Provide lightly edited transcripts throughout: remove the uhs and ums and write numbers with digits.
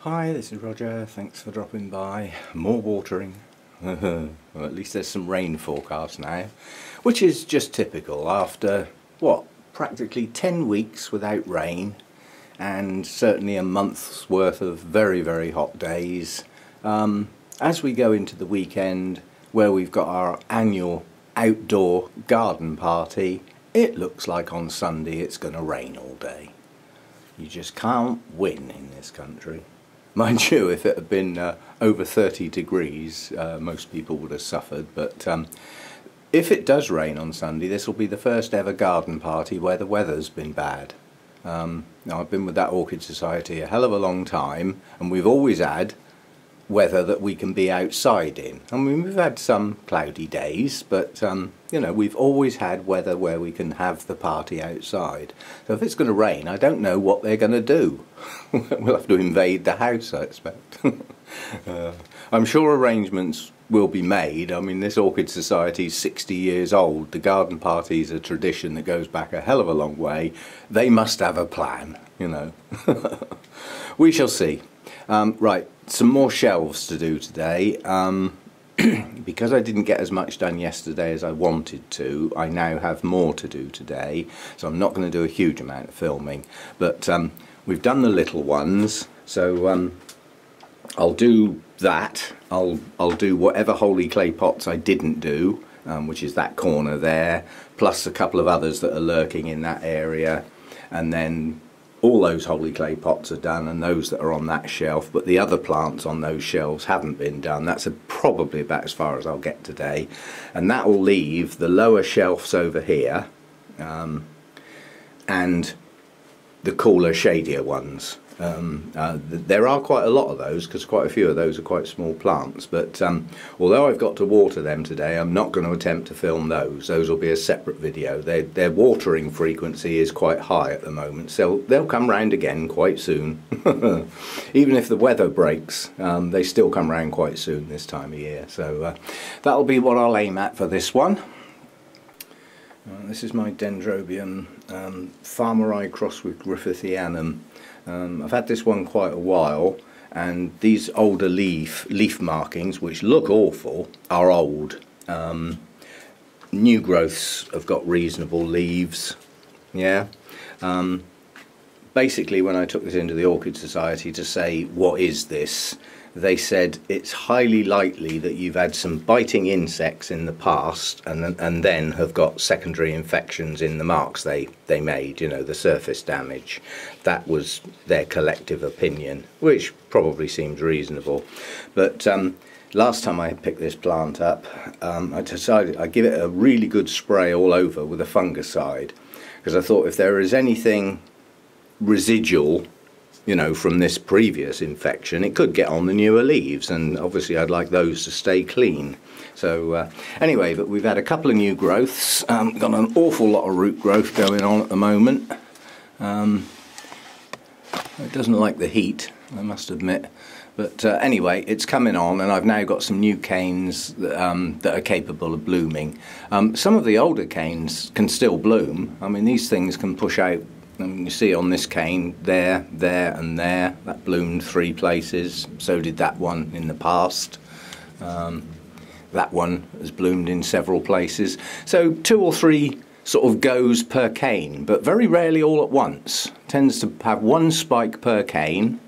Hi, this is Roger. Thanks for dropping by. More watering. Well, at least there's some rain forecast now, which is just typical after, what, practically 10 weeks without rain and certainly a month's worth of very, very hot days. As we go into the weekend where we've got our annual outdoor garden party, it looks like on Sunday it's going to rain all day. You just can't win in this country. Mind you, if it had been over 30 degrees, most people would have suffered, but if it does rain on Sunday, this will be the first ever garden party where the weather's been bad. Now, I've been with that Orchid Society a hell of a long time, and we've always had weather that we can be outside in. I mean, we've had some cloudy days, but you know, we've always had weather where we can have the party outside. So if it's going to rain, I don't know what they're going to do. We'll have to invade the house, I expect. I'm sure arrangements will be made. I mean, this Orchid Society is 60 years old. The garden party is a tradition that goes back a hell of a long way. They must have a plan, you know. We shall see. Right, some more shelves to do today. Because I didn't get as much done yesterday as I wanted to, I now have more to do today, so I'm not going to do a huge amount of filming, but we've done the little ones, so I'll do that. I'll do whatever holy clay pots I didn't do, which is that corner there, plus a couple of others that are lurking in that area, and then all those holy clay pots are done, and those that are on that shelf, but the other plants on those shelves haven't been done. That's probably about as far as I'll get today, and that will leave the lower shelves over here and the cooler, shadier ones. There are quite a lot of those, because quite a few of those are quite small plants, but although I've got to water them today, I'm not going to attempt to film those. Those will be a separate video. Their watering frequency is quite high at the moment, so they'll come round again quite soon. Even if the weather breaks, they still come round quite soon this time of year, so that'll be what I'll aim at for this one. This is my Dendrobium farmerii crossed with Griffithianum. I've had this one quite a while, and these older leaf markings, which look awful, are old. New growths have got reasonable leaves. Yeah. Basically, when I took this into the Orchid Society to say, what is this, they said it's highly likely that you've had some biting insects in the past and then have got secondary infections in the marks they made, you know, the surface damage. That was their collective opinion, which probably seems reasonable. But last time I picked this plant up, I decided I'd give it a really good spray all over with a fungicide, because I thought if there is anything residual, you know, from this previous infection, it could get on the newer leaves, and obviously I'd like those to stay clean. So anyway, but we've had a couple of new growths. Got an awful lot of root growth going on at the moment. It doesn't like the heat, I must admit, but anyway, it's coming on, and I've now got some new canes that are capable of blooming. Some of the older canes can still bloom. I mean, these things can push out. You see on this cane, there, and there, that bloomed 3 places. So did that one in the past. That one has bloomed in several places. So 2 or 3 sort of goes per cane, but very rarely all at once. Tends to have 1 spike per cane,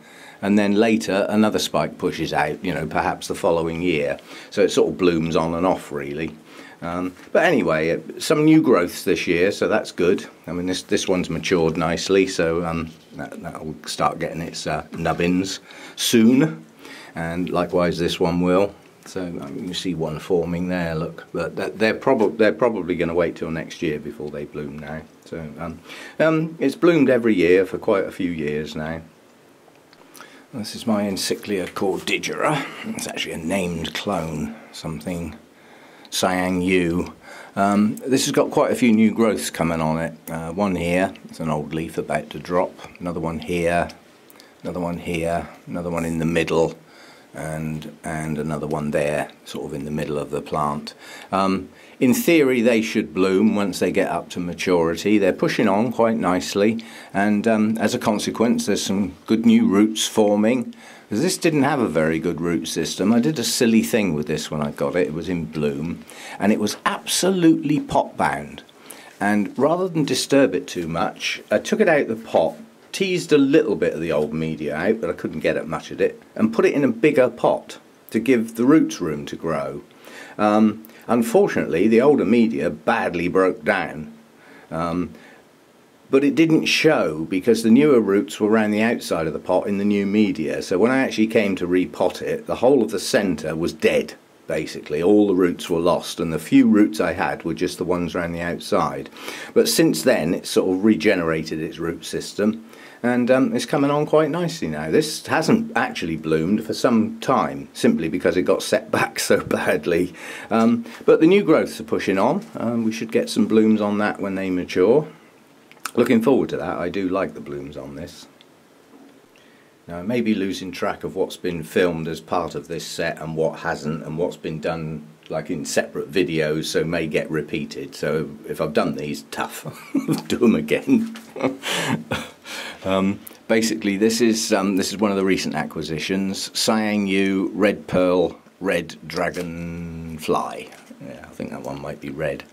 and then later another spike pushes out, you know, perhaps the following year. So it sort of blooms on and off, really. But anyway, some new growths this year, so that's good. I mean, this one's matured nicely, so that'll start getting its nubbins soon, and likewise this one will. So you see one forming there, look, but they're probably going to wait till next year before they bloom now. So it's bloomed every year for quite a few years now. This is my Encyclia cordigera. It's actually a named clone, something Siang Yu. This has got quite a few new growths coming on it. One here, it's an old leaf about to drop. Another one here, another one here, another one in the middle, and another one there, sort of in the middle of the plant. In theory, they should bloom once they get up to maturity. They're pushing on quite nicely, and as a consequence, there's some good new roots forming. because this didn't have a very good root system. I did a silly thing with this when I got it. It was in bloom and it was absolutely pot bound, and rather than disturb it too much, I took it out of the pot, teased a little bit of the old media out, but I couldn't get at much of it, and put it in a bigger pot to give the roots room to grow. Unfortunately, the older media badly broke down, but it didn't show because the newer roots were around the outside of the pot in the new media. So when I actually came to repot it, the whole of the centre was dead, basically. All the roots were lost, and the few roots I had were just the ones around the outside. But since then, it's sort of regenerated its root system, and it's coming on quite nicely now. This hasn't actually bloomed for some time, simply because it got set back so badly. But the new growths are pushing on. We should get some blooms on that when they mature. Looking forward to that. I do like the blooms on this. Now I may be losing track of what's been filmed as part of this set and what hasn't, and what's been done like in separate videos, so may get repeated. So if I've done these, tough. Do them again. Basically, this is one of the recent acquisitions. Cyan Pearl Red Dragonfly. Yeah, I think that one might be red.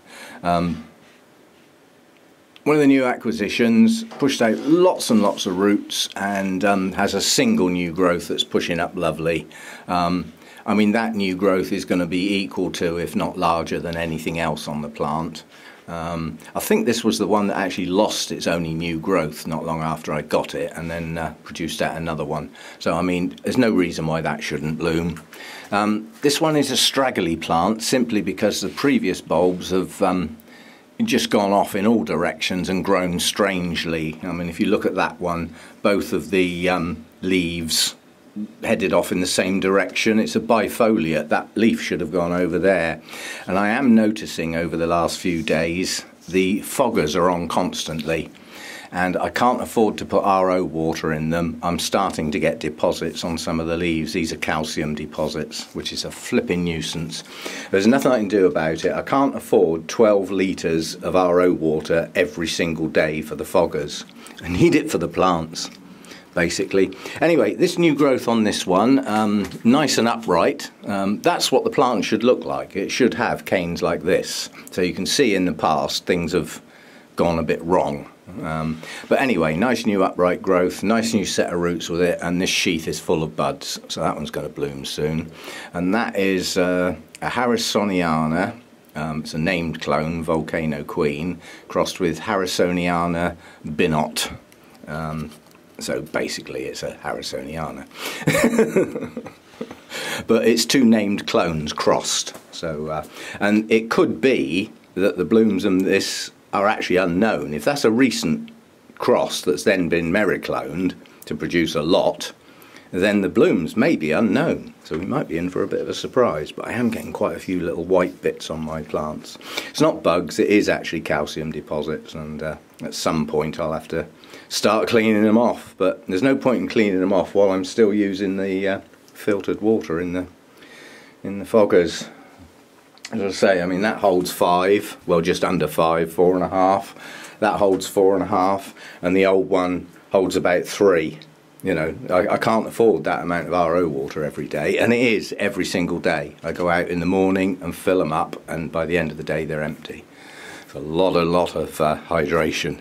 One of the new acquisitions, pushed out lots and lots of roots, and has a single new growth that's pushing up lovely. I mean, that new growth is going to be equal to, if not larger than, anything else on the plant. I think this was the one that actually lost its only new growth not long after I got it, and then produced out another one. So I mean, there's no reason why that shouldn't bloom. This one is a straggly plant simply because the previous bulbs have just gone off in all directions and grown strangely. I mean, if you look at that one, both of the leaves headed off in the same direction. It's a bifoliate. That leaf should have gone over there. And I am noticing over the last few days the foggers are on constantly, and I can't afford to put RO water in them. I'm starting to get deposits on some of the leaves. These are calcium deposits, which is a flipping nuisance. There's nothing I can do about it. I can't afford 12 litres of RO water every single day for the foggers. I need it for the plants, basically. Anyway, this new growth on this one, nice and upright. That's what the plant should look like. It should have canes like this. So you can see in the past things have gone a bit wrong. But anyway, nice new upright growth, nice new set of roots with it, and this sheath is full of buds, so that one's going to bloom soon. And that is a Harrisoniana. It's a named clone, Volcano Queen, crossed with Harrisoniana Binot. So basically it's a Harrisoniana. But it's two named clones crossed. So and it could be that the blooms in this are actually unknown. If that's a recent cross that's then been mericloned to produce a lot, then the blooms may be unknown. So we might be in for a bit of a surprise, but I am getting quite a few little white bits on my plants. It's not bugs, it is actually calcium deposits, and at some point I'll have to start cleaning them off, but there's no point in cleaning them off while I'm still using the filtered water in the foggers. As I say, I mean, that holds 5, well, just under 5, 4.5. That holds 4.5, and the old one holds about 3. You know, I can't afford that amount of RO water every day, and it is every single day. I go out in the morning and fill them up, and by the end of the day they're empty. It's a lot of hydration,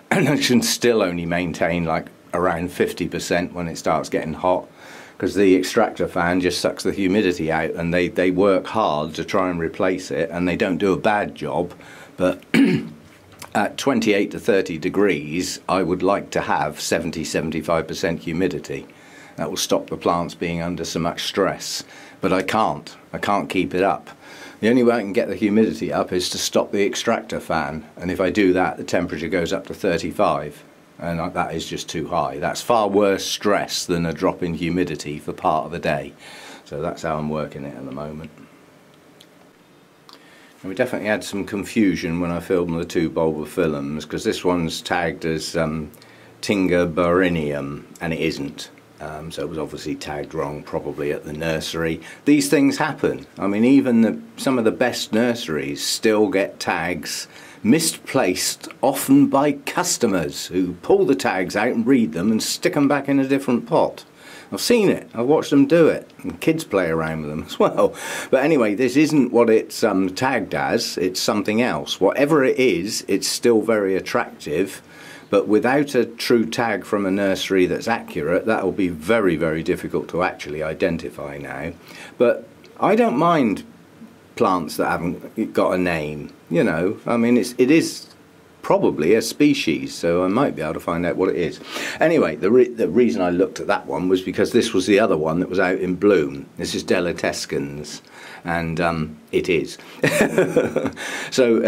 and I can still only maintain like around 50% when it starts getting hot, because the extractor fan just sucks the humidity out, and they work hard to try and replace it, and they don't do a bad job, but at 28 to 30 degrees I would like to have 70–75% humidity. That will stop the plants being under so much stress, but I can't keep it up. The only way I can get the humidity up is to stop the extractor fan, and if I do that the temperature goes up to 35. And that is just too high. That's far worse stress than a drop in humidity for part of the day. So that's how I'm working it at the moment. And we definitely had some confusion when I filmed the 2 Bulbophyllums, because this one's tagged as Tinga miranium, and it isn't. So it was obviously tagged wrong, probably at the nursery. These things happen. I mean, even some of the best nurseries still get tags misplaced, often by customers who pull the tags out and read them and stick them back in a different pot. I've seen it, I've watched them do it, and kids play around with them as well. But anyway, this isn't what it's tagged as, it's something else. Whatever it is, it's still very attractive, but without a true tag from a nursery that's accurate, that will be very, very difficult to actually identify now. But I don't mind plants that haven't got a name, you know. I mean, it is probably a species, so I might be able to find out what it is. Anyway, the reason I looked at that one was because this was the other one that was out in bloom. This is Delicatescens, and it is. So,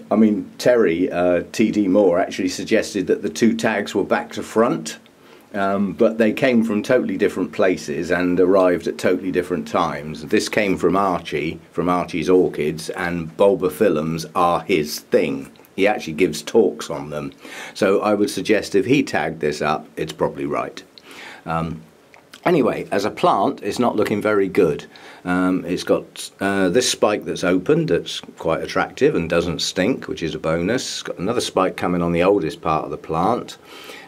I mean, Terry, T.D. Moore, actually suggested that the two tags were back to front, but they came from totally different places and arrived at totally different times. This came from Archie, from Archie's Orchids, and Bulbophyllums are his thing. He actually gives talks on them. So I would suggest if he tagged this up, it's probably right. Anyway, as a plant, it's not looking very good. It's got this spike that's opened, that's quite attractive and doesn't stink, which is a bonus. It's got another spike coming on the oldest part of the plant.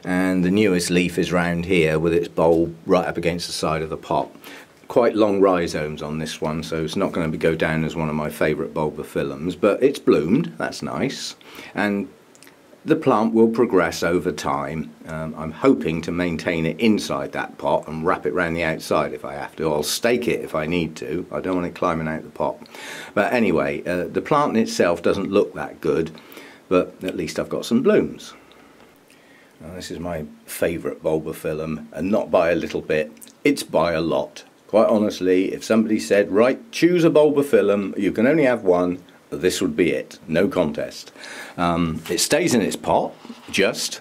And the newest leaf is round here with its bulb right up against the side of the pot. Quite long rhizomes on this one, so it's not going to go down as one of my favourite Bulbophyllums, but it's bloomed, that's nice, and the plant will progress over time. I'm hoping to maintain it inside that pot and wrap it around the outside if I have to. I'll stake it if I need to. I don't want it climbing out the pot. But anyway, the plant itself doesn't look that good, but at least I've got some blooms. Now, this is my favourite Bulbophyllum, and not by a little bit, it's by a lot. Quite honestly, if somebody said, right, choose a Bulbophyllum, you can only have one, this would be it. No contest. It stays in its pot, just.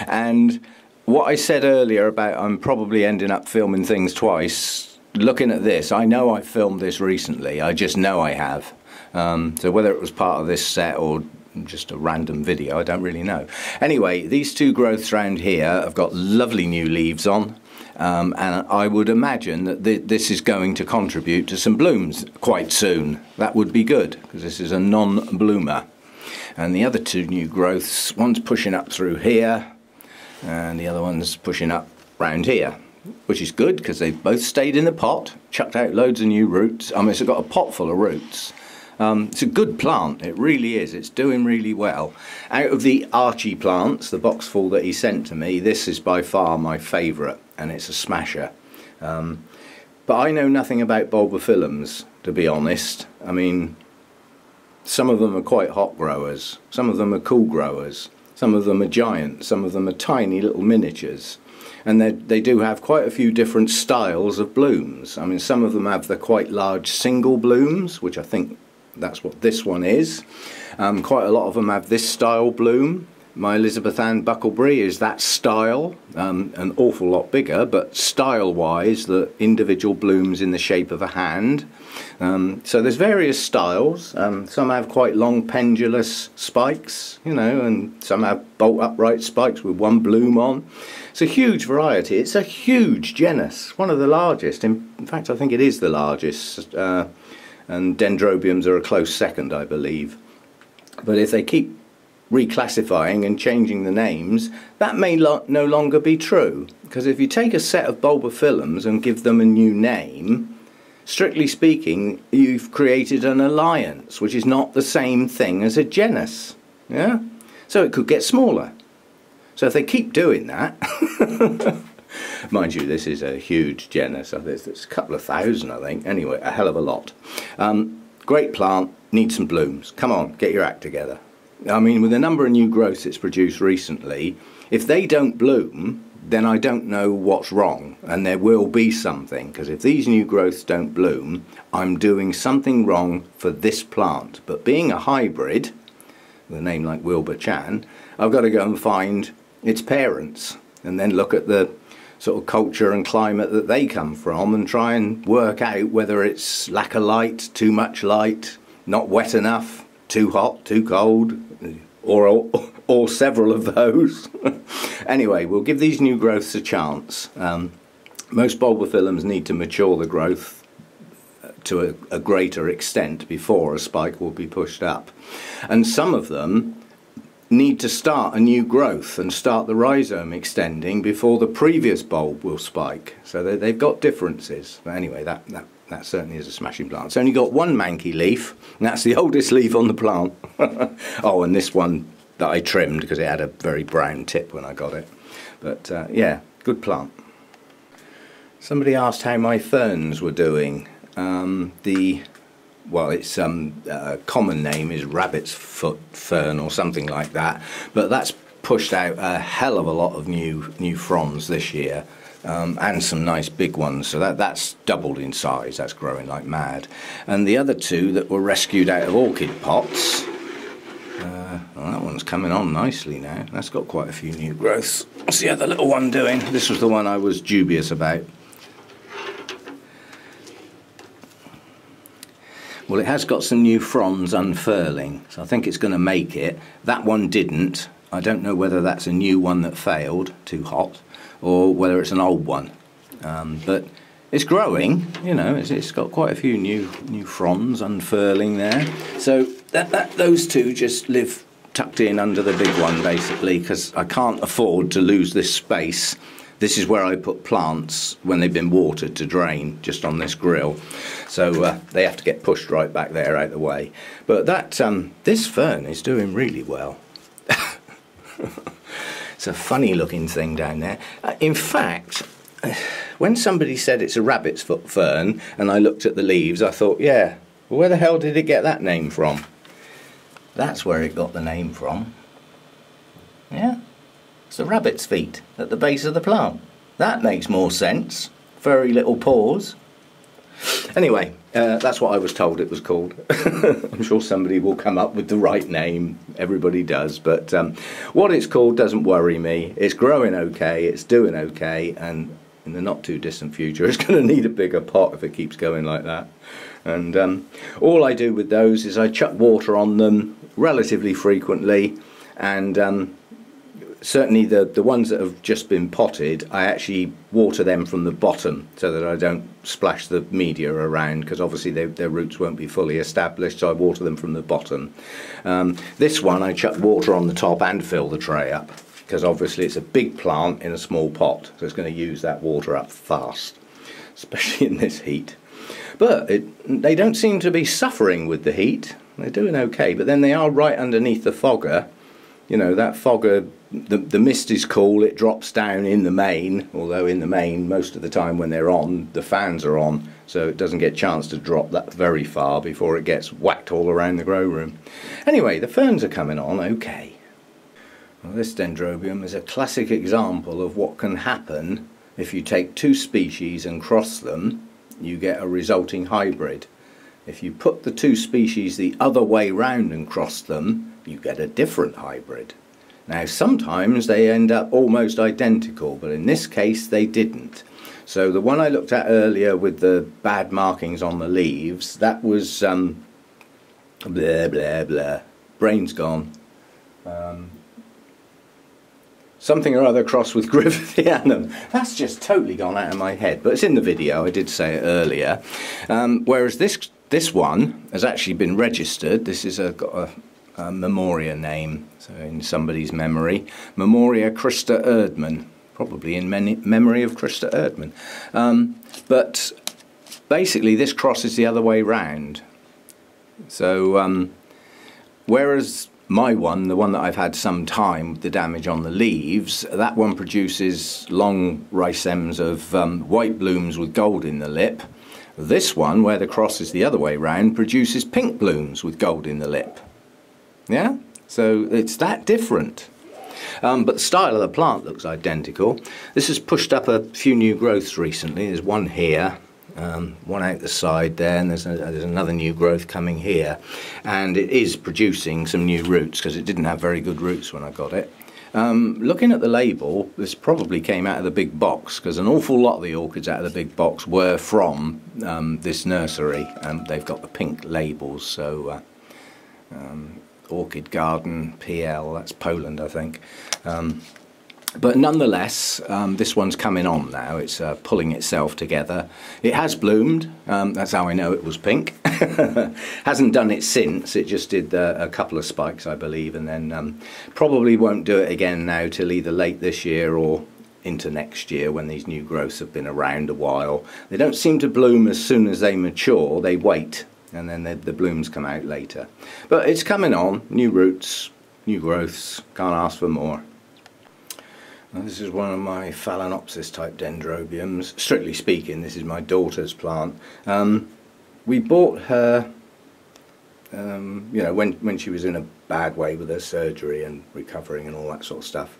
And what I said earlier about I'm probably ending up filming things twice, looking at this, I know I filmed this recently. I just know I have. So whether it was part of this set or just a random video, I don't really know. Anyway, these two growths around here have got lovely new leaves on. And I would imagine that this is going to contribute to some blooms quite soon. That would be good, because this is a non-bloomer. And the other two new growths, one's pushing up through here, and the other one's pushing up round here, which is good, because they've both stayed in the pot, chucked out loads of new roots. I mean, it's got a pot full of roots. It's a good plant, it really is, it's doing really well. Out of the Archie plants, the box full that he sent to me, this is by far my favourite, and it's a smasher. But I know nothing about Bulbophyllums, to be honest. I mean, some of them are quite hot growers, some of them are cool growers, some of them are giant, some of them are tiny little miniatures. And they do have quite a few different styles of blooms. I mean, some of them have the quite large single blooms, which I think that's what this one is. Quite a lot of them have this style bloom. My Elizabethan Buckleberry is that style, an awful lot bigger, but style-wise, the individual blooms in the shape of a hand. So there's various styles. Some have quite long pendulous spikes, you know, and some have bolt upright spikes with one bloom on. It's a huge variety. It's a huge genus, one of the largest. In fact, I think it is the largest. And Dendrobiums are a close second, I believe. But if they keep reclassifying and changing the names, that may no longer be true. Because if you take a set of Bulbophyllums and give them a new name, strictly speaking, you've created an alliance, which is not the same thing as a genus. Yeah? So it could get smaller. So if they keep doing that, mind you, this is a huge genus. There's a couple of thousand, I think. Anyway, a hell of a lot. Great plant, needs some blooms. Come on, get your act together. I mean, with the number of new growths it's produced recently, if they don't bloom, then I don't know what's wrong, and there will be something, because if these new growths don't bloom, I'm doing something wrong for this plant. But being a hybrid, with a name like Wilbur Chan, I've got to go and find its parents, and then look at the sort of culture and climate that they come from, and try and work out whether it's lack of light, too much light, not wet enough, too hot, too cold, or several of those. Anyway, we'll give these new growths a chance. Most Bulbophyllums need to mature the growth to a greater extent before a spike will be pushed up. And some of them need to start a new growth and start the rhizome extending before the previous bulb will spike. So they've got differences. But anyway, that certainly is a smashing plant. It's only got one manky leaf, and that's the oldest leaf on the plant. Oh, and this one that I trimmed because it had a very brown tip when I got it. But yeah, good plant. Somebody asked how my ferns were doing. Well, its common name is rabbit's foot fern or something like that, but that's pushed out a hell of a lot of new fronds this year, and some nice big ones. So that's doubled in size. That's growing like mad. And the other two that were rescued out of orchid pots, well, that one's coming on nicely now. That's got quite a few new growths. What's the other little one doing? This was the one I was dubious about. Well, it has got some new fronds unfurling, so I think it's going to make it. That one didn't. I don't know whether that's a new one that failed, too hot, or whether it's an old one. But it's growing, you know, it's got quite a few new fronds unfurling there. So those two just live tucked in under the big one, basically, because I can't afford to lose this space. This is where I put plants when they've been watered to drain, just on this grill. So they have to get pushed right back there out the way. But this fern is doing really well. It's a funny looking thing down there. In fact, when somebody said it's a rabbit's foot fern and I looked at the leaves, I thought, yeah, well, where the hell did it get that name from? That's where it got the name from. Yeah. It's the rabbit's feet at the base of the plant. That makes more sense. Furry little paws. Anyway, that's what I was told it was called. I'm sure somebody will come up with the right name. Everybody does. But what it's called doesn't worry me. It's growing okay. It's doing okay. And in the not too distant future, it's going to need a bigger pot if it keeps going like that. And all I do with those is I chuck water on them relatively frequently. And certainly the ones that have just been potted, I actually water them from the bottom so that I don't splash the media around, because obviously their roots won't be fully established, so I water them from the bottom. This one I chuck water on the top and fill the tray up, because obviously it's a big plant in a small pot, so it's going to use that water up fast, especially in this heat. But they don't seem to be suffering with the heat. They're doing okay, but then they are right underneath the fogger. You know, that fogger, the mist is cool, it drops down in the main, although in the main, most of the time when they're on, the fans are on, so it doesn't get a chance to drop that very far before it gets whacked all around the grow room. Anyway, the ferns are coming on okay. Well, this dendrobium is a classic example of what can happen if you take two species and cross them. You get a resulting hybrid. If you put the two species the other way round and cross them, you get a different hybrid. Now sometimes they end up almost identical, but in this case they didn't. So the one I looked at earlier with the bad markings on the leaves, that was blah blah blah, brain's gone. Something or other crossed with Griffithianum. That's just totally gone out of my head, but it's in the video, I did say it earlier. Whereas this one has actually been registered. This is got a Memoria name, so in somebody's memory. Memoria Christa Erdmann, probably in memory of Christa Erdmann. But basically this cross is the other way round. So whereas my one, the one that I've had some time, the damage on the leaves, that one produces long rhizomes of white blooms with gold in the lip. This one, where the cross is the other way round, produces pink blooms with gold in the lip. Yeah, so it's that different. But the style of the plant looks identical. This has pushed up a few new growths recently. There's one here, one out the side there, and there's another new growth coming here. And it is producing some new roots, because it didn't have very good roots when I got it. Looking at the label, this probably came out of the big box, because an awful lot of the orchids out of the big box were from this nursery. They've got the pink labels, so Orchid Garden PL, that's Poland I think. But nonetheless, this one's coming on now. It's pulling itself together. It has bloomed. That's how I know it was pink. Hasn't done it since. It just did a couple of spikes, I believe, and then probably won't do it again now till either late this year or into next year when these new growths have been around a while. They don't seem to bloom as soon as they mature. They wait, and then the blooms come out later. But it's coming on. New roots, new growths. Can't ask for more. Now, this is one of my Phalaenopsis type dendrobiums. Strictly speaking, this is my daughter's plant. We bought her, you know, when she was in a bad way with her surgery and recovering and all that sort of stuff.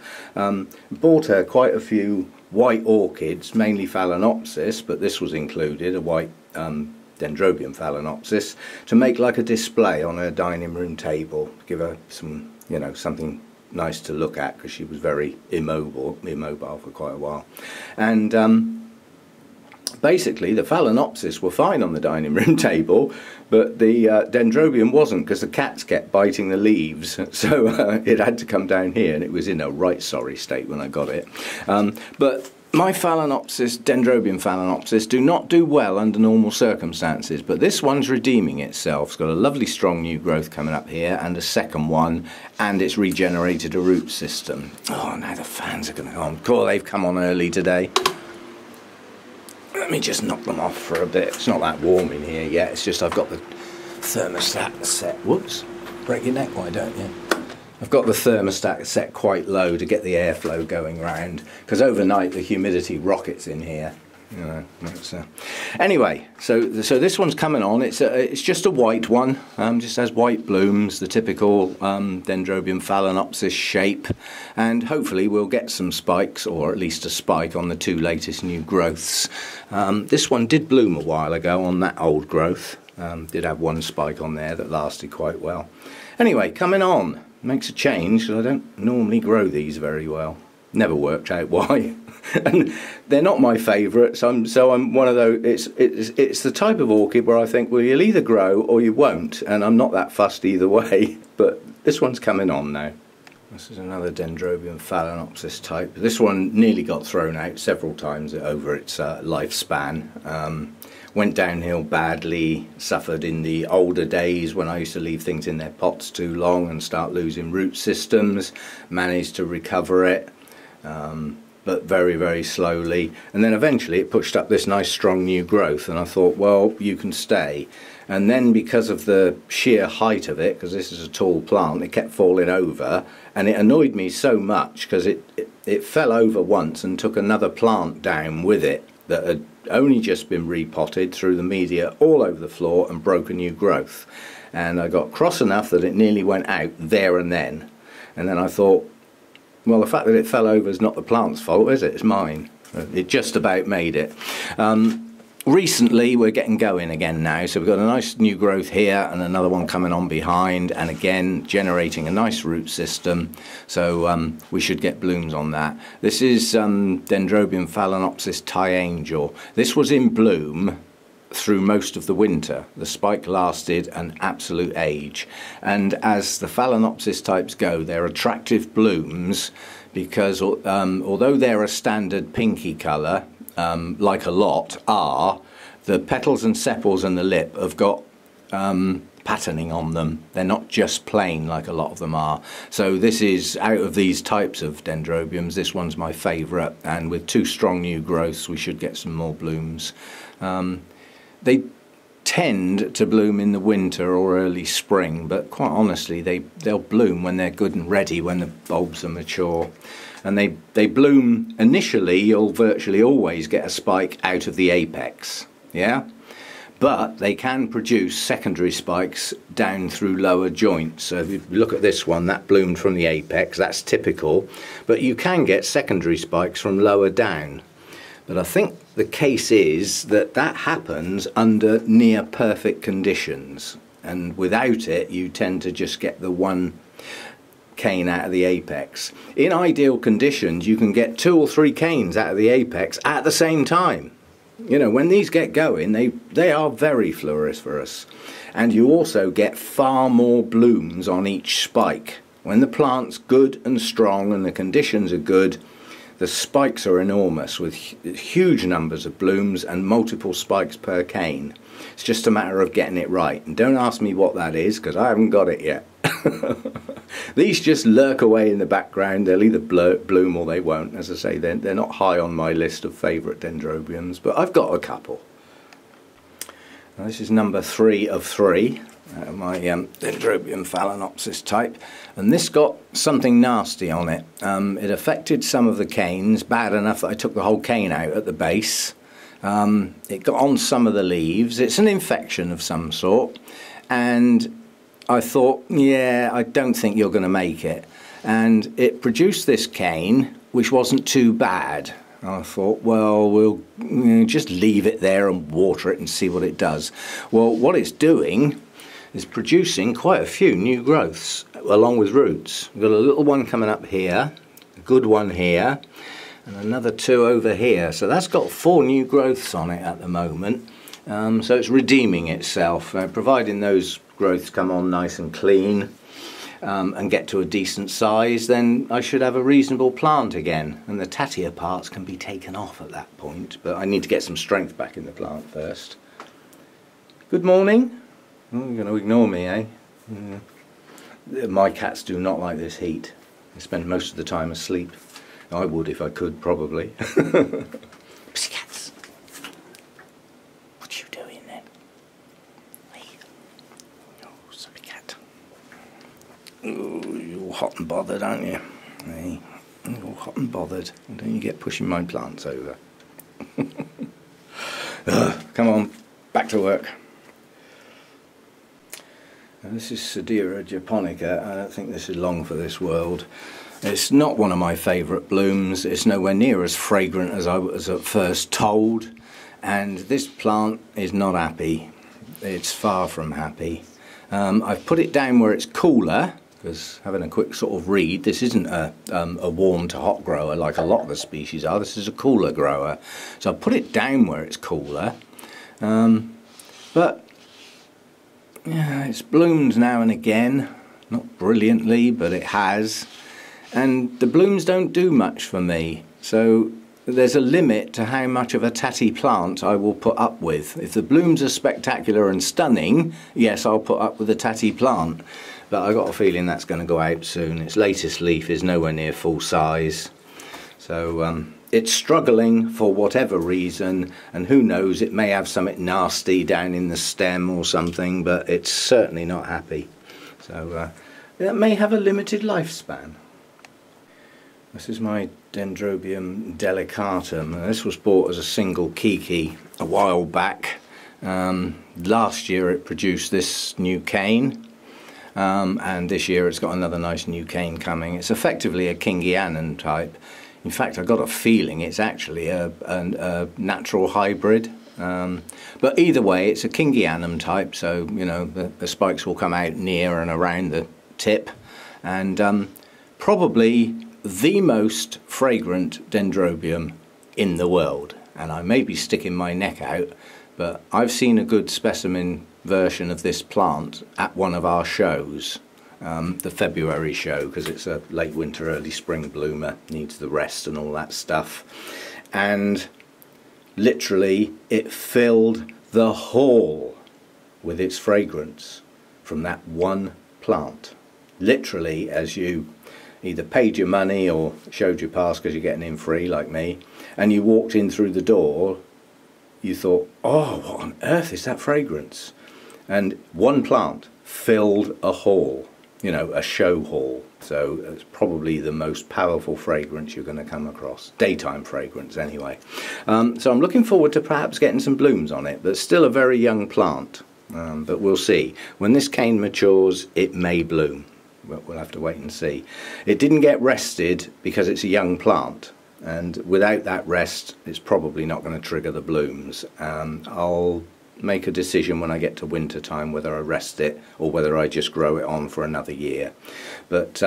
Bought her quite a few white orchids, mainly Phalaenopsis, but this was included, a white Dendrobium Phalaenopsis, to make like a display on her dining room table, give her some, you know, something nice to look at, because she was very immobile for quite a while. And basically the Phalaenopsis were fine on the dining room table, but the Dendrobium wasn't, because the cats kept biting the leaves, so it had to come down here, and it was in a right sorry state when I got it. But my Phalaenopsis, Dendrobium Phalaenopsis, do not do well under normal circumstances, but this one's redeeming itself. It's got a lovely strong new growth coming up here, and a second one, and it's regenerated a root system. Oh, now the fans are going to go on. Cool, they've come on early today. Let me just knock them off for a bit. It's not that warm in here yet, it's just I've got the thermostat set. Whoops, break your neck, why don't you? I've got the thermostat set quite low to get the airflow going round, because overnight the humidity rockets in here. You know, anyway, so this one's coming on. It's just a white one. Just has white blooms, the typical Dendrobium Phalaenopsis shape, and hopefully we'll get some spikes, or at least a spike on the two latest new growths. This one did bloom a while ago on that old growth. Did have one spike on there that lasted quite well. Anyway, coming on. Makes a change, because I don't normally grow these very well. Never worked out why. And they're not my favourites, so I'm one of those. It's the type of orchid where I think, well, you'll either grow or you won't, and I'm not that fussed either way. But this one's coming on now. This is another Dendrobium Phalaenopsis type. This one nearly got thrown out several times over its lifespan. Went downhill badly, suffered in the older days when I used to leave things in their pots too long and start losing root systems. Managed to recover it, but very, very slowly. And then eventually it pushed up this nice strong new growth, and I thought, well, you can stay. And then because of the sheer height of it, because this is a tall plant, it kept falling over, and it annoyed me so much because it fell over once and took another plant down with it that had only just been repotted, through the media all over the floor, and broke a new growth. And I got cross enough that it nearly went out there and then. And then I thought, well, the fact that it fell over is not the plant's fault, is it? It's mine. It just about made it. Recently we're getting going again now, so we've got a nice new growth here and another one coming on behind, and again generating a nice root system, so we should get blooms on that. This is Dendrobium Phalaenopsis Tie Angel. This was in bloom through most of the winter. The spike lasted an absolute age, and as the Phalaenopsis types go, they're attractive blooms because although they're a standard pinky colour, like a lot are, the petals and sepals and the lip have got patterning on them. They're not just plain like a lot of them are. So this is, out of these types of dendrobiums, this one's my favourite, and with two strong new growths we should get some more blooms. They tend to bloom in the winter or early spring, but quite honestly they'll bloom when they're good and ready, when the bulbs are mature. And they bloom initially. You'll virtually always get a spike out of the apex, yeah? But they can produce secondary spikes down through lower joints. So if you look at this one, that bloomed from the apex, that's typical. But you can get secondary spikes from lower down. But I think the case is that that happens under near perfect conditions. And without it, you tend to just get the one cane out of the apex. In ideal conditions you can get 2 or 3 canes out of the apex at the same time. You know, when these get going, they are very floriferous, and you also get far more blooms on each spike. When the plant's good and strong and the conditions are good, the spikes are enormous with huge numbers of blooms and multiple spikes per cane. It's just a matter of getting it right. And don't ask me what that is, because I haven't got it yet. These just lurk away in the background. They'll either bloom or they won't. As I say, they're not high on my list of favourite dendrobiums, but I've got a couple. Now, this is number 3 of 3. My Dendrobium Phalaenopsis type, and this got something nasty on it. It affected some of the canes, bad enough that I took the whole cane out at the base. It got on some of the leaves. It's an infection of some sort, and I thought, yeah, I don't think you're going to make it. And it produced this cane, which wasn't too bad. I thought, well, we'll just leave it there and water it and see what it does. Well, what it's doing is producing quite a few new growths along with roots. We've got a little one coming up here, a good one here, and another 2 over here. So that's got 4 new growths on it at the moment. So it's redeeming itself, providing those growths come on nice and clean and get to a decent size. Then I should have a reasonable plant again, and the tattier parts can be taken off at that point. But I need to get some strength back in the plant first. Good morning. Oh, you're going to ignore me, eh? My cats do not like this heat. They spend most of the time asleep. I would if I could, probably. Pussycats! What are you doing then? Hey. Oh, silly cat. Oh, you're all hot and bothered, aren't you? Hey, you're all hot and bothered. And don't you get pushing my plants over. Come on, back to work. This is Sadirah Japonica. I don't think this is long for this world. It's not one of my favourite blooms. It's nowhere near as fragrant as I was at first told. And this plant is not happy. It's far from happy. I've put it down where it's cooler, because having a quick sort of read, this isn't a warm to hot grower like a lot of the species are. This is a cooler grower. So I put it down where it's cooler. But yeah, it's bloomed now and again, not brilliantly, but it has, and the blooms don't do much for me, so there's a limit to how much of a tatty plant I will put up with. If the blooms are spectacular and stunning, yes, I'll put up with a tatty plant, but I've got a feeling that's going to go out soon. Its latest leaf is nowhere near full size, so it's struggling for whatever reason, and who knows, it may have something nasty down in the stem or something, but it's certainly not happy. So it may have a limited lifespan. This is my Dendrobium Delicata. This was bought as a single kiki a while back. Last year it produced this new cane, and this year it's got another nice new cane coming. It's effectively a Kingianum type. In fact, I got a feeling it's actually a natural hybrid. But either way, it's a Kingianum type, so you know the spikes will come out near and around the tip, and probably the most fragrant dendrobium in the world. And I may be sticking my neck out, but I've seen a good specimen version of this plant at one of our shows. The February show, because it's a late winter, early spring bloomer, needs the rest and all that stuff. And literally it filled the hall with its fragrance from that one plant. Literally, as you either paid your money or showed your pass because you're getting in free like me, and you walked in through the door, you thought, oh, what on earth is that fragrance? And one plant filled a hall. You know, a show hall. So it's probably the most powerful fragrance you're going to come across. Daytime fragrance, anyway. So I'm looking forward to perhaps getting some blooms on it, but still a very young plant. But we'll see. When this cane matures, it may bloom. But we'll have to wait and see. It didn't get rested because it's a young plant. And without that rest, it's probably not going to trigger the blooms. I'll make a decision when I get to winter time whether I rest it or whether I just grow it on for another year. But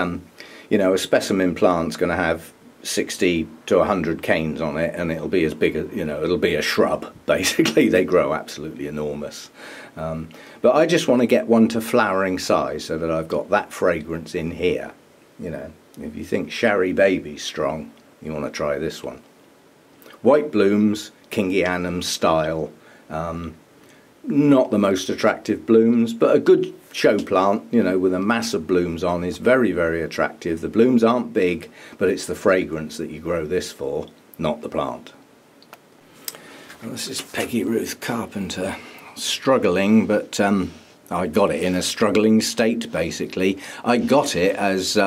you know, a specimen plant's going to have 60 to 100 canes on it, and it'll be as big as, you know, it'll be a shrub basically. They grow absolutely enormous. But I just want to get one to flowering size so that I've got that fragrance in here. You know, if you think Sherry Baby's strong, you want to try this one. White blooms, Kingianum style. Not the most attractive blooms, but a good show plant, you know, with a mass of blooms on is very, very attractive. The blooms aren't big, but it's the fragrance that you grow this for, not the plant. And this is Peggy Ruth Carpenter. Struggling, but I got it in a struggling state basically. I got it as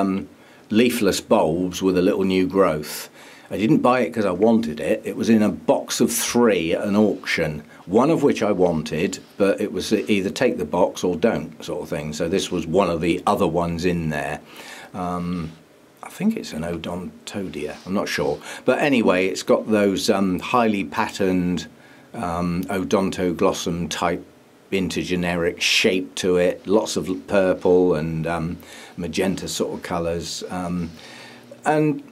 leafless bulbs with a little new growth. I didn't buy it because I wanted it. It was in a box of 3 at an auction, one of which I wanted, but it was either take the box or don't sort of thing. So this was one of the other ones in there. I think it's an Odontodia, I'm not sure. But anyway, it's got those highly patterned odontoglossum type intergeneric shape to it, lots of purple and magenta sort of colours, and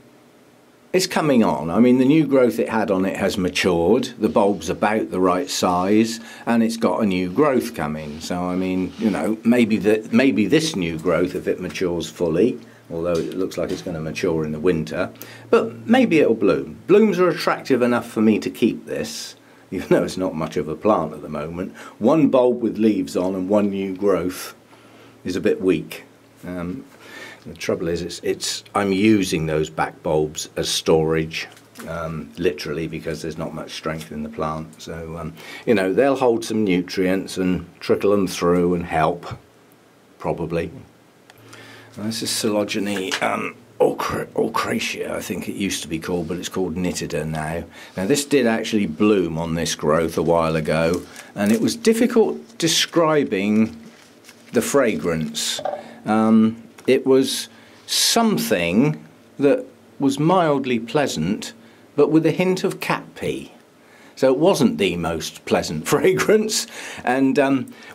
it's coming on. I mean, the new growth it had on it has matured, the bulb's about the right size, and it's got a new growth coming. So I mean, you know, maybe this new growth, if it matures fully, although it looks like it's going to mature in the winter, but maybe it'll bloom. Blooms are attractive enough for me to keep this, even though it's not much of a plant at the moment. One bulb with leaves on and one new growth is a bit weak. The trouble is, I'm using those back bulbs as storage, literally, because there's not much strength in the plant. So, you know, they'll hold some nutrients and trickle them through and help, probably. This is Salah Janee, Orchids, I think it used to be called, but it's called Nitida now. Now this did actually bloom on this growth a while ago, and it was difficult describing the fragrance. It was something that was mildly pleasant, but with a hint of cat pee. So it wasn't the most pleasant fragrance, and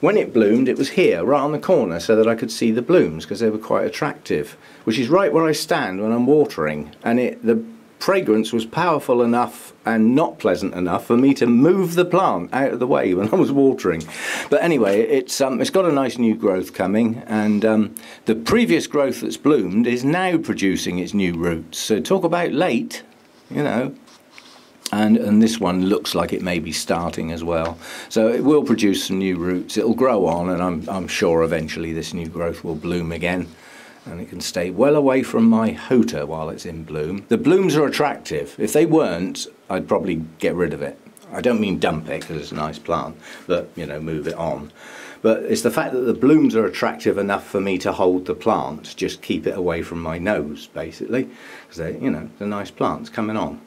when it bloomed it was here, right on the corner, so that I could see the blooms, because they were quite attractive, which is right where I stand when I'm watering, and the fragrance was powerful enough and not pleasant enough for me to move the plant out of the way when I was watering. But anyway, it's got a nice new growth coming, and the previous growth that's bloomed is now producing its new roots. So talk about late, you know. And this one looks like it may be starting as well. So it will produce some new roots. It'll grow on, and I'm sure eventually this new growth will bloom again. And it can stay well away from my hooter while it's in bloom. The blooms are attractive. If they weren't, I'd probably get rid of it. I don't mean dump it, because it's a nice plant, but, you know, move it on. But it's the fact that the blooms are attractive enough for me to hold the plant, just keep it away from my nose, basically. Because they, you know, they're nice plants coming on.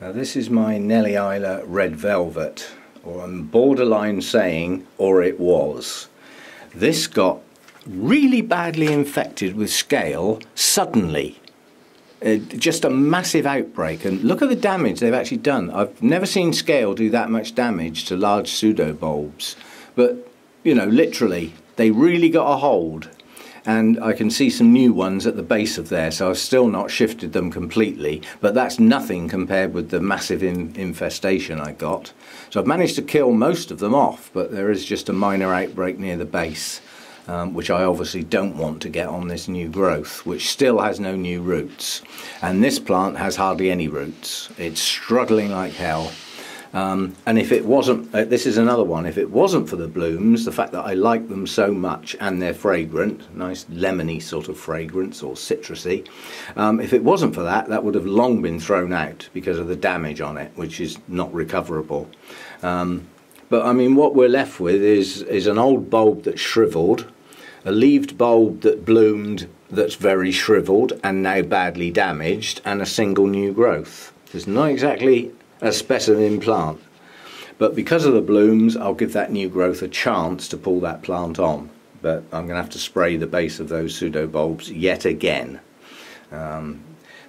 Now this is my Nellie Isla Red Velvet, or I'm borderline saying, or it was. This got really badly infected with scale suddenly. Just a massive outbreak, and look at the damage they've actually done. I've never seen scale do that much damage to large pseudobulbs, but you know, literally they really got a hold. And I can see some new ones at the base of there, so I've still not shifted them completely, but that's nothing compared with the massive infestation I got. So I've managed to kill most of them off, but there is just a minor outbreak near the base, which I obviously don't want to get on this new growth, which still has no new roots. And this plant has hardly any roots. It's struggling like hell. And if it wasn't, this is another one, if it wasn't for the blooms, the fact that I like them so much and they're fragrant, nice lemony sort of fragrance or citrusy, if it wasn't for that, that would have long been thrown out because of the damage on it, which is not recoverable. But I mean, what we're left with is an old bulb that's shriveled, a leaved bulb that bloomed that's very shriveled and now badly damaged, and a single new growth. It's not exactly a specimen plant, but because of the blooms I'll give that new growth a chance to pull that plant on, but I'm going to have to spray the base of those pseudobulbs yet again.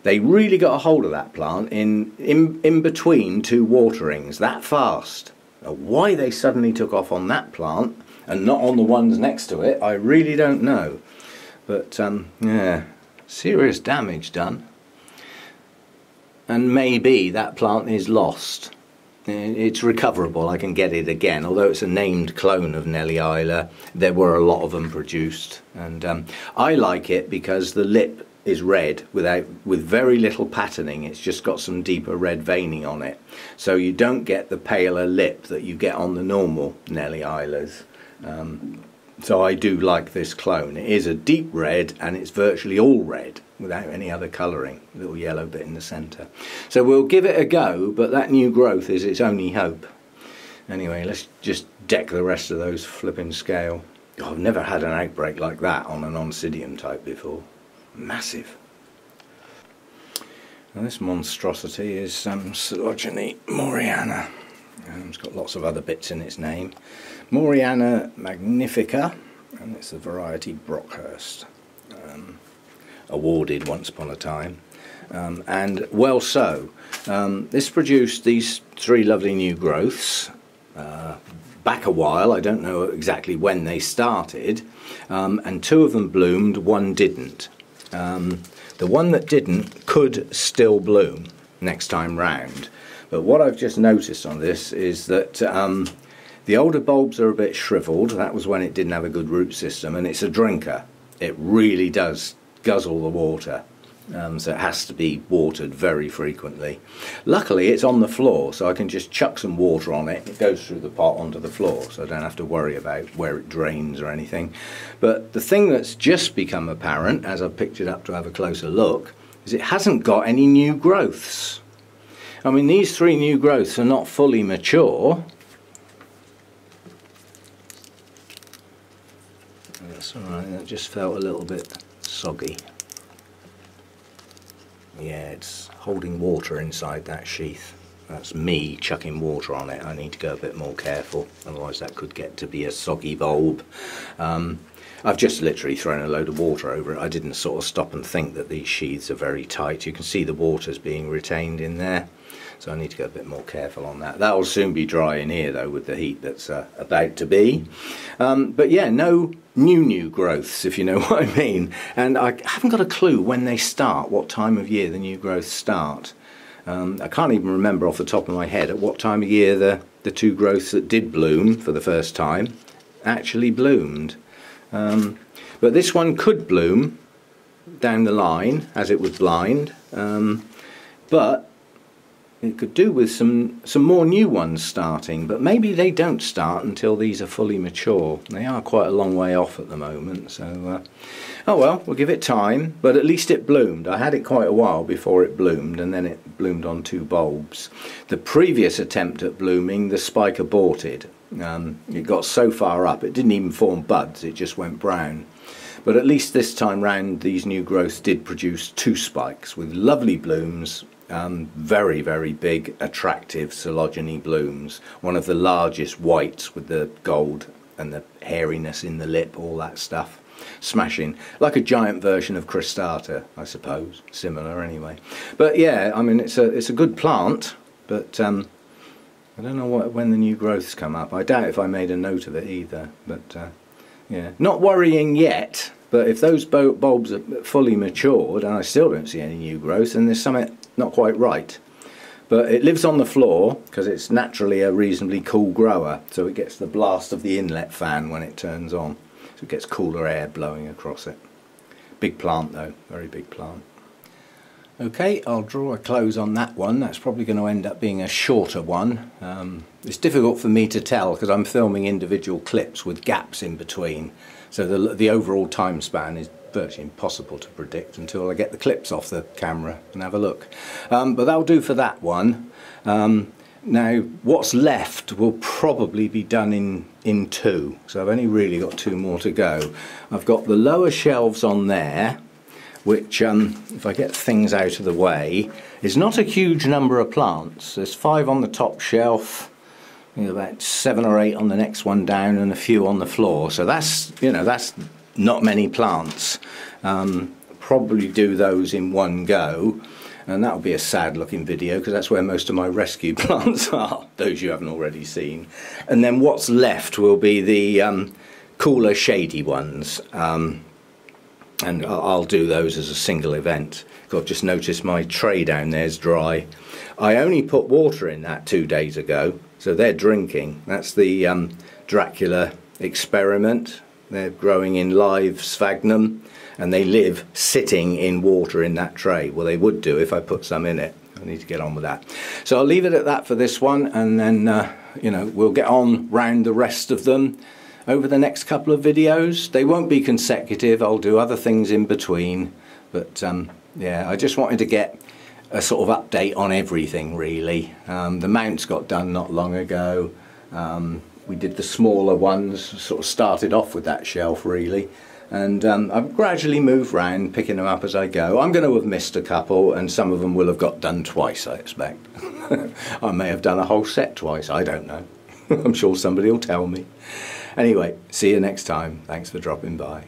They really got a hold of that plant in between 2 waterings that fast. Now, why they suddenly took off on that plant and not on the ones next to it, I really don't know, but yeah, serious damage done. And maybe that plant is lost. It's recoverable, I can get it again, although it's a named clone of Nellie Isla. There were a lot of them produced, and I like it because the lip is red with very little patterning. It's just got some deeper red veining on it, so you don't get the paler lip that you get on the normal Nellie Islas. So I do like this clone. It is a deep red and it's virtually all red without any other colouring, little yellow bit in the centre. So we'll give it a go, but that new growth is its only hope. Anyway, let's just deck the rest of those flipping scale. Oh, I've never had an outbreak like that on an Oncidium type before. Massive. Now this monstrosity is Salah Janee Moriana. It's got lots of other bits in its name. Moriana magnifica, and it's the variety Brockhurst. Awarded once upon a time, and well so. This produced these 3 lovely new growths back a while. I don't know exactly when they started, and 2 of them bloomed, 1 didn't. The one that didn't could still bloom next time round, but what I've just noticed on this is that the older bulbs are a bit shriveled. That was when it didn't have a good root system, and it's a drinker. It really does guzzle the water, so it has to be watered very frequently. Luckily it's on the floor, so I can just chuck some water on it. It goes through the pot onto the floor, so I don't have to worry about where it drains or anything. But the thing that's just become apparent as I've picked it up to have a closer look is it hasn't got any new growths. I mean, these 3 new growths are not fully mature. That's alright, that just felt a little bit soggy. Yeah, it's holding water inside that sheath. That's me chucking water on it. I need to go a bit more careful, otherwise that could get to be a soggy bulb. I've just literally thrown a load of water over it. I didn't sort of stop and think that these sheaths are very tight. You can see the water's being retained in there, so I need to go a bit more careful on that. That'll soon be dry in here though, with the heat that's about to be. But yeah, no new growths, if you know what I mean. And I haven't got a clue when they start, what time of year the new growths start. I can't even remember off the top of my head at what time of year the 2 growths that did bloom for the first time actually bloomed. But this one could bloom down the line as it was blind, but it could do with some more new ones starting, but maybe they don't start until these are fully mature. They are quite a long way off at the moment, so oh well, we'll give it time, but at least it bloomed. I had it quite a while before it bloomed, and then it bloomed on 2 bulbs. The previous attempt at blooming, the spike aborted. It got so far up it didn't even form buds, it just went brown. But at least this time round these new growths did produce 2 spikes with lovely blooms. Very, very big, attractive Salah Janee blooms. One of the largest whites with the gold and the hairiness in the lip, all that stuff. Smashing. Like a giant version of Cristata, I suppose. Similar anyway. But yeah, I mean, it's a good plant, but I don't know when the new growths come up. I doubt if I made a note of it either. But yeah, not worrying yet. But if those bulbs are fully matured and I still don't see any new growth, then there's something not quite right. But it lives on the floor because it's naturally a reasonably cool grower, so it gets the blast of the inlet fan when it turns on, so it gets cooler air blowing across it. Big plant though, very big plant. Okay, I'll draw a close on that one. That's probably going to end up being a shorter one. It's difficult for me to tell because I'm filming individual clips with gaps in between, so the overall time span is virtually impossible to predict until I get the clips off the camera and have a look. But that'll do for that one. Now what's left will probably be done in 2, so I've only really got 2 more to go. I've got the lower shelves on there, which if I get things out of the way, is not a huge number of plants. There's 5 on the top shelf, about 7 or 8 on the next one down, and a few on the floor. So that's, that's not many plants. Probably do those in one go, and that'll be a sad looking video because that's where most of my rescue plants are, those you haven't already seen. And then what's left will be the cooler shady ones, and I'll do those as a single event. I've just noticed my tray down there is dry. I only put water in that 2 days ago, so they're drinking. That's the Dracula experiment. They're growing in live sphagnum. and they live sitting in water in that tray. Well, they would do if I put some in it. I need to get on with that. So I'll leave it at that for this one, and then you know, we'll get on round the rest of them over the next couple of videos. They won't be consecutive, I'll do other things in between, but yeah, I just wanted to get a sort of update on everything really. The mounts got done not long ago. We did the smaller ones, sort of started off with that shelf really, and I've gradually moved round, picking them up as I go. I'm going to have missed a couple, and some of them will have got done twice, I expect. I may have done a whole set twice, I don't know. I'm sure somebody will tell me. Anyway, see you next time. Thanks for dropping by.